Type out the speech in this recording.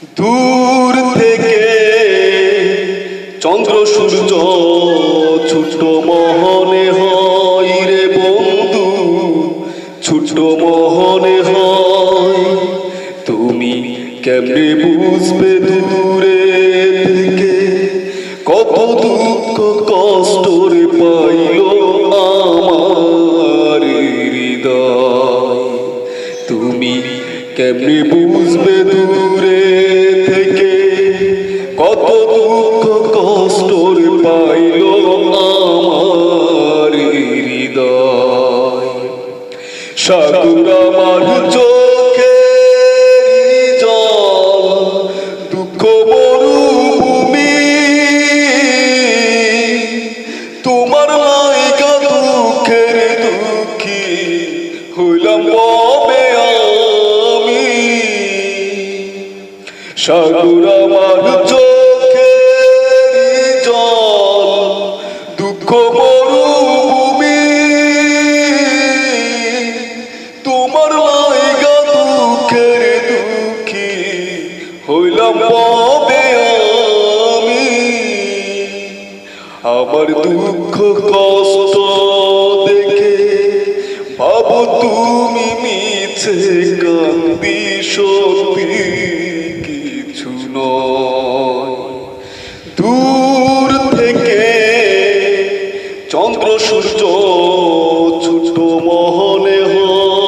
দূর থেকে চন্দ্র সূর্য ছোট মহনে হয় রে বন্ধু, ছোট মহনে হয়। তুমি কেমনে বুঝবে দূরে থেকে কত দুঃখ কষ্ট রে পাইল আমার হৃদয়। তুমি কেমনে বুঝবে দূরে থেকে কত দুঃখ কষ্ট রে পাইল আমার হৃদয়। সাগর আমার চোখের জল, দুঃখ মরুভূমি, তোমার লাইগা দুঃখের দুঃখী হইলাম কবে আমি। সাগর আমার চোখের জল, দুঃখ মরুভূমি, তোমার লাইগা দুঃখের দুঃখী হইলাম কবে আমি। আমার দুঃখ কষ্ট দেখে ভাবো তুমি মিছে কান্দি সত্যি